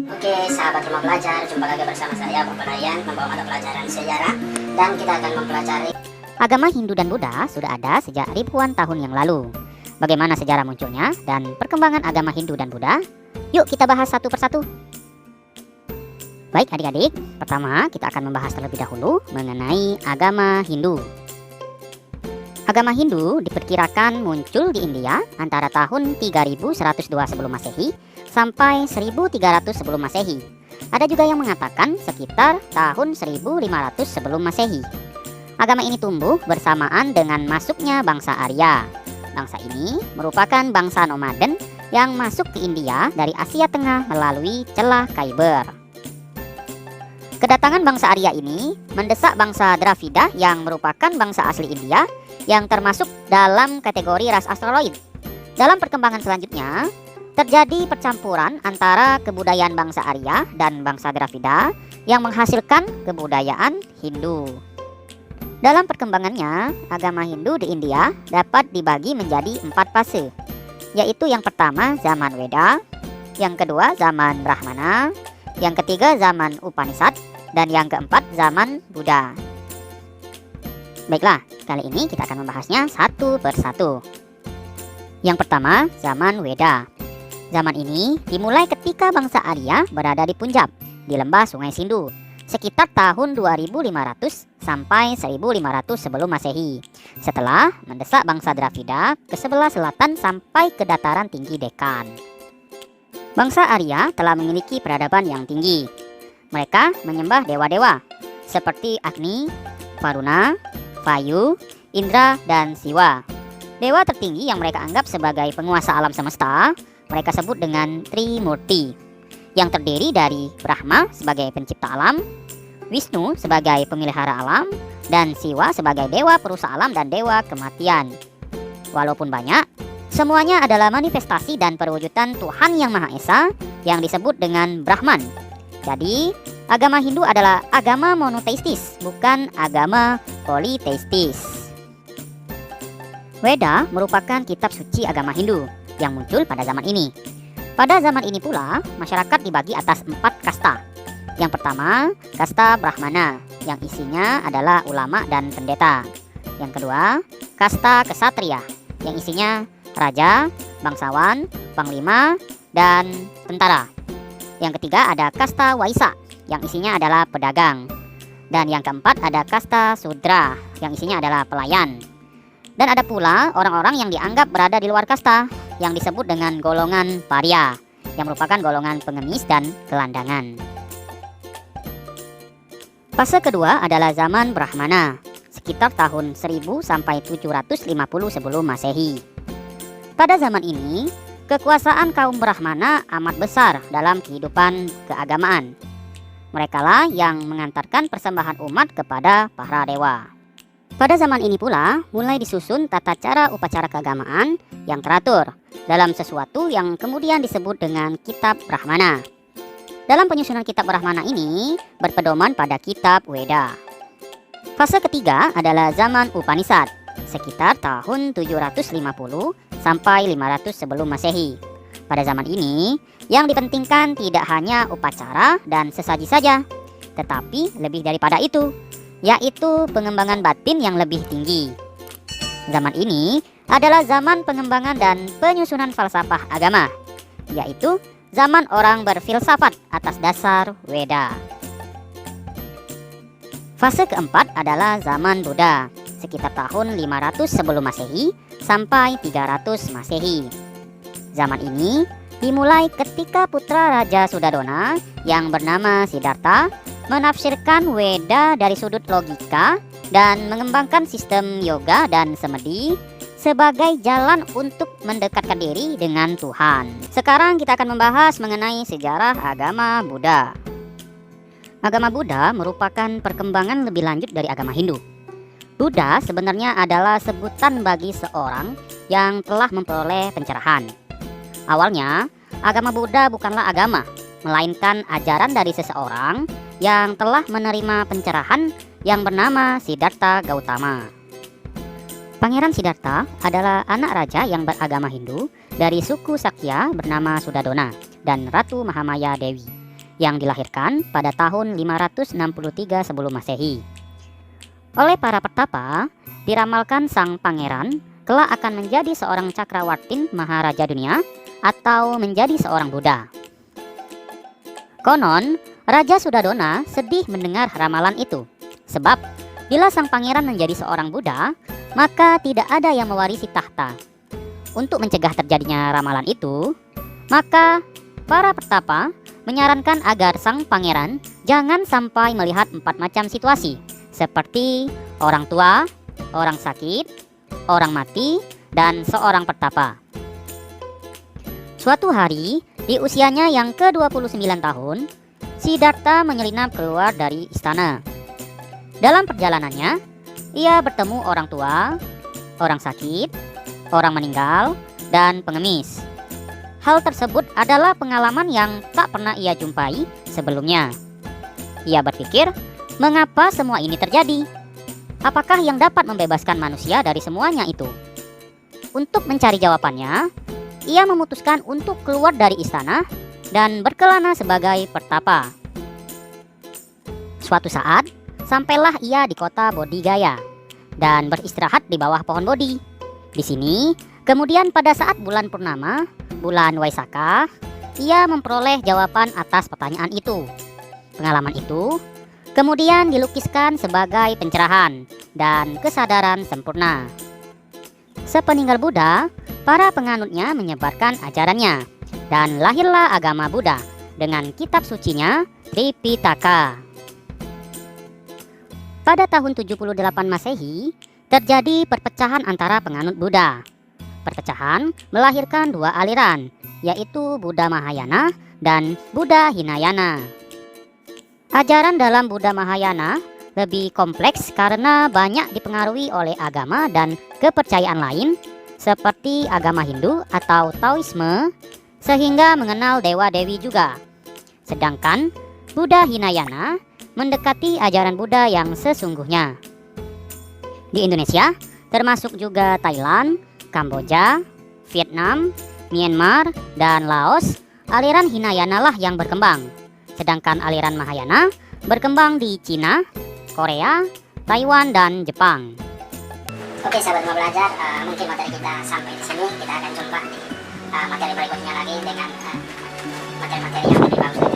Oke, sahabat rumah belajar, jumpa lagi bersama saya, Bapak Ryan, membawa mata pelajaran sejarah, dan kita akan mempelajari agama Hindu dan Buddha sudah ada sejak ribuan tahun yang lalu. Bagaimana sejarah munculnya dan perkembangan agama Hindu dan Buddha? Yuk kita bahas satu persatu. Baik adik-adik, pertama kita akan membahas terlebih dahulu mengenai agama Hindu. Agama Hindu diperkirakan muncul di India antara tahun 3102 sebelum Masehi sampai 1300 sebelum Masehi. Ada juga yang mengatakan sekitar tahun 1500 sebelum Masehi. Agama ini tumbuh bersamaan dengan masuknya bangsa Arya. Bangsa ini merupakan bangsa nomaden yang masuk ke India dari Asia Tengah melalui celah Khyber. Kedatangan bangsa Arya ini mendesak bangsa Dravida yang merupakan bangsa asli India yang termasuk dalam kategori ras astroloid. Dalam perkembangan selanjutnya, terjadi percampuran antara kebudayaan bangsa Arya dan bangsa Dravida yang menghasilkan kebudayaan Hindu. Dalam perkembangannya, agama Hindu di India dapat dibagi menjadi 4 fase, yaitu yang pertama zaman Weda, yang kedua zaman Brahmana, yang ketiga zaman Upanishad, dan yang keempat zaman Buddha. Baiklah, kali ini kita akan membahasnya satu persatu. Yang pertama, zaman Weda. Zaman ini dimulai ketika bangsa Arya berada di Punjab, di lembah Sungai Sindu, sekitar tahun 2500 sampai 1500 sebelum Masehi, setelah mendesak bangsa Dravida ke sebelah selatan sampai ke dataran tinggi Dekan. Bangsa Arya telah memiliki peradaban yang tinggi. Mereka menyembah dewa-dewa seperti Agni, Varuna, Vayu, Indra, dan Siwa. Dewa tertinggi yang mereka anggap sebagai penguasa alam semesta mereka sebut dengan Trimurti, yang terdiri dari Brahma sebagai pencipta alam, Wisnu sebagai pemelihara alam, dan Siwa sebagai dewa perusak alam dan dewa kematian. Walaupun banyak, semuanya adalah manifestasi dan perwujudan Tuhan Yang Maha Esa yang disebut dengan Brahman. Jadi, agama Hindu adalah agama monoteistis, bukan agama politeistis. Weda merupakan kitab suci agama Hindu yang muncul pada zaman ini. Pada zaman ini pula, masyarakat dibagi atas 4 kasta. Yang pertama, kasta Brahmana, yang isinya adalah ulama dan pendeta. Yang kedua, kasta Ksatria, yang isinya raja, bangsawan, panglima, dan tentara. Yang ketiga ada kasta Waisa, yang isinya adalah pedagang. Dan yang keempat ada kasta Sudra, yang isinya adalah pelayan. Dan ada pula orang-orang yang dianggap berada di luar kasta, yang disebut dengan golongan Paria, yang merupakan golongan pengemis dan gelandangan. Fase kedua adalah zaman Brahmana, sekitar tahun 1000 sampai 750 sebelum Masehi. Pada zaman ini, kekuasaan kaum Brahmana amat besar dalam kehidupan keagamaan. Merekalah yang mengantarkan persembahan umat kepada para dewa. Pada zaman ini pula, mulai disusun tata cara upacara keagamaan yang teratur dalam sesuatu yang kemudian disebut dengan Kitab Brahmana. Dalam penyusunan Kitab Brahmana ini berpedoman pada Kitab Weda. Fase ketiga adalah zaman Upanishad, sekitar tahun 750 sampai 500 sebelum Masehi. Pada zaman ini, yang dipentingkan tidak hanya upacara dan sesaji saja, tetapi lebih daripada itu, yaitu pengembangan batin yang lebih tinggi. Zaman ini adalah zaman pengembangan dan penyusunan falsafah agama, yaitu zaman orang berfilsafat atas dasar Weda. Fase keempat adalah zaman Buddha, sekitar tahun 500 sebelum Masehi sampai 300 Masehi. Zaman ini dimulai ketika putra Raja Sudadona yang bernama Siddhartha menafsirkan Weda dari sudut logika dan mengembangkan sistem yoga dan semedi sebagai jalan untuk mendekatkan diri dengan Tuhan. Sekarang kita akan membahas mengenai sejarah agama Buddha. Agama Buddha merupakan perkembangan lebih lanjut dari agama Hindu. Buddha sebenarnya adalah sebutan bagi seorang yang telah memperoleh pencerahan. Awalnya, agama Buddha bukanlah agama, melainkan ajaran dari seseorang yang telah menerima pencerahan yang bernama Siddhartha Gautama. Pangeran Siddhartha adalah anak raja yang beragama Hindu dari suku Sakya bernama Sudadona dan Ratu Mahamaya Dewi. yang dilahirkan pada tahun 563 sebelum Masehi. Oleh para petapa, diramalkan sang pangeran kelak akan menjadi seorang cakrawartin maharaja dunia atau menjadi seorang Buddha. Konon, Raja Sudadona sedih mendengar ramalan itu, sebab bila sang pangeran menjadi seorang Buddha, maka tidak ada yang mewarisi tahta. Untuk mencegah terjadinya ramalan itu, maka para petapa menyarankan agar sang pangeran jangan sampai melihat 4 macam situasi, seperti orang tua, orang sakit, orang mati, dan seorang petapa. Suatu hari, di usianya yang ke-29 tahun, Siddhartha menyelinap keluar dari istana. Dalam perjalanannya, ia bertemu orang tua, orang sakit, orang meninggal, dan pengemis. Hal tersebut adalah pengalaman yang tak pernah ia jumpai sebelumnya. Ia berpikir, mengapa semua ini terjadi? Apakah yang dapat membebaskan manusia dari semuanya itu? Untuk mencari jawabannya, ia memutuskan untuk keluar dari istana dan berkelana sebagai pertapa. Suatu saat, sampailah ia di kota Bodhigaya dan beristirahat di bawah pohon Bodhi. Di sini, kemudian pada saat bulan purnama, bulan Waisakha, ia memperoleh jawaban atas pertanyaan itu. Pengalaman itu kemudian dilukiskan sebagai pencerahan dan kesadaran sempurna. Sepeninggal Buddha, para penganutnya menyebarkan ajarannya, dan lahirlah agama Buddha dengan kitab sucinya Tripitaka. Pada tahun 78 Masehi, terjadi perpecahan antara penganut Buddha. Perpecahan melahirkan 2 aliran, yaitu Buddha Mahayana dan Buddha Hinayana. Ajaran dalam Buddha Mahayana lebih kompleks karena banyak dipengaruhi oleh agama dan kepercayaan lain seperti agama Hindu atau Taoisme, sehingga mengenal dewa-dewi juga. Sedangkan Buddha Hinayana mendekati ajaran Buddha yang sesungguhnya. Di Indonesia, termasuk juga Thailand, Kamboja, Vietnam, Myanmar, dan Laos, aliran Hinayana lah yang berkembang. Sedangkan aliran Mahayana berkembang di Cina, Korea, Taiwan, dan Jepang. Oke sahabat mau belajar, mungkin materi kita sampai di sini. Kita akan jumpa di materi berikutnya lagi dengan materi-materi yang lebih bagus.